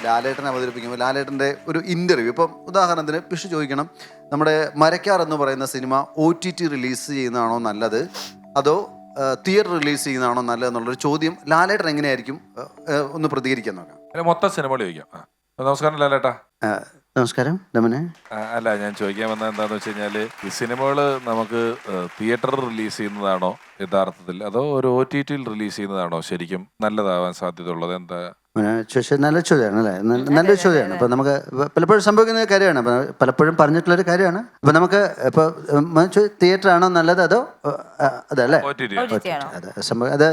ലാലേട്ടനെ അവതരിപ്പിക്കുമ്പോൾ ലാലേട്ടൻ്റെ ഒരു ഇൻ്റർവ്യൂ ഇപ്പം ഉദാഹരണത്തിന് പിഷ് ചോദിക്കണം, നമ്മുടെ മരക്കാർ എന്ന് പറയുന്ന സിനിമ OTT റിലീസ് ചെയ്യുന്നതാണോ നല്ലത് അതോ തിയേറ്റർ റിലീസ് ചെയ്യുന്നതാണോ നല്ലതെന്നുള്ളൊരു ചോദ്യം ലാലേട്ടൻ എങ്ങനെയായിരിക്കും ഒന്ന് പ്രതികരിക്കാൻ നോക്കാം. മൊത്തം സിനിമകൾ ചോദിക്കാം. നമസ്കാരം ലാലേട്ടാ. നമസ്കാരം രമനെ. അല്ല, ഞാൻ ചോദിക്കാൻ വന്നത് എന്താണെന്ന് വെച്ച് കഴിഞ്ഞാൽ, ഈ സിനിമകൾ നമുക്ക് തിയേറ്ററിൽ റിലീസ് ചെയ്യുന്നതാണോ യഥാർത്ഥത്തിൽ, അതോ ഒരു OTT റിലീസ് ചെയ്യുന്നതാണോ ശരിക്കും നല്ലതാവാൻ സാധ്യതയുള്ളത്? എന്താ ചോദിച്ചാൽ നല്ല ചോദ്യമാണ് അല്ലേ, നല്ലൊരു ചോദ്യമാണ്. അപ്പോൾ നമുക്ക് പലപ്പോഴും സംഭവിക്കുന്ന കാര്യമാണ്, അപ്പോൾ പലപ്പോഴും പറഞ്ഞിട്ടുള്ളൊരു കാര്യമാണ്. അപ്പോൾ നമുക്ക് ഇപ്പോൾ തിയേറ്റർ ആണോ നല്ലത് അതോ അതല്ലേ അത് സംഭവം, അത്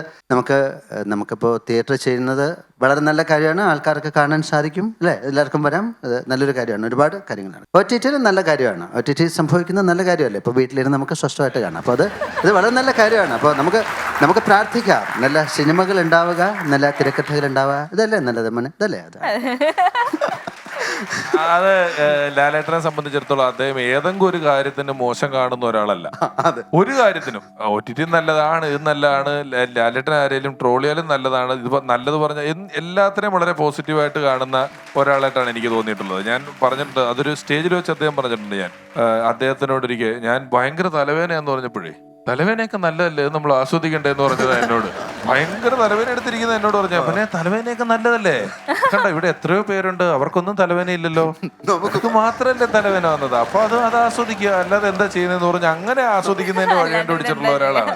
നമുക്കിപ്പോൾ തിയേറ്റർ ചെയ്യുന്നത് വളരെ നല്ല കാര്യമാണ്, ആൾക്കാർക്ക് കാണാൻ സാധിക്കും അല്ലേ, എല്ലാവർക്കും വരാം, അത് നല്ലൊരു കാര്യമാണ്. ഒരുപാട് കാര്യങ്ങളാണ് OTT നല്ല കാര്യമാണ്. OTT സംഭവിക്കുന്നത് നല്ല കാര്യമല്ലേ, ഇപ്പോൾ വീട്ടിലിരുന്ന് നമുക്ക് സ്വസ്ഥമായിട്ട് കാണാം. അപ്പോൾ അത് വളരെ നല്ല കാര്യമാണ്. അപ്പോൾ നമുക്ക് പ്രാർത്ഥിക്കാം, നല്ല സിനിമകൾ ഉണ്ടാവുക, നല്ല തിരക്കഥകൾ ഉണ്ടാവുക, ഇതല്ലേ നല്ലത് മനെ, ഇതല്ലേ അത്. അത് ലാലേട്ടനെ സംബന്ധിച്ചിടത്തോളം അദ്ദേഹം ഏതെങ്കിലും ഒരു കാര്യത്തിന് മോശം കാണുന്ന ഒരാളല്ല. ഒരു കാര്യത്തിനും OTT നല്ലതാണ്, ഇത് നല്ലതാണ്, ലാലേട്ടൻ ആരെങ്കിലും ട്രോളിയാലും നല്ലതാണ്, ഇത് നല്ലത് പറഞ്ഞ എല്ലാത്തിനെയും വളരെ പോസിറ്റീവായിട്ട് കാണുന്ന ഒരാളായിട്ടാണ് എനിക്ക് തോന്നിയിട്ടുള്ളത്. ഞാൻ പറഞ്ഞിട്ടുണ്ട്, അതൊരു സ്റ്റേജിൽ വെച്ച് അദ്ദേഹം പറഞ്ഞിട്ടുണ്ട്. ഞാൻ അദ്ദേഹത്തിനോടൊരിക്കൽ ഞാൻ ഭയങ്കര തലവേദനയാന്ന് പറഞ്ഞപ്പോഴേ, തലവേദനയൊക്കെ നല്ലതല്ലേ, നമ്മൾ ആസ്വദിക്കണ്ടേ എന്ന് പറഞ്ഞത് എന്നോട്. ഭയങ്കര തലവേദന എടുത്തിരിക്കുന്നത് എന്നോട് പറഞ്ഞു, പിന്നെ തലവേദനയൊക്കെ നല്ലതല്ലേ, കണ്ട ഇവിടെ എത്രയോ പേരുണ്ട് അവർക്കൊന്നും തലവേദന ഇല്ലല്ലോ, നമുക്ക് മാത്രമല്ലേ തലവേദന വന്നത്, അപ്പൊ അത് ആസ്വദിക്കുക, അല്ലാതെ എന്താ ചെയ്യുന്നതെന്ന് പറഞ്ഞ് അങ്ങനെ ആസ്വദിക്കുന്നതിന്റെ വഴി കണ്ടുപിടിച്ചിട്ടുള്ള ഒരാളാണ്.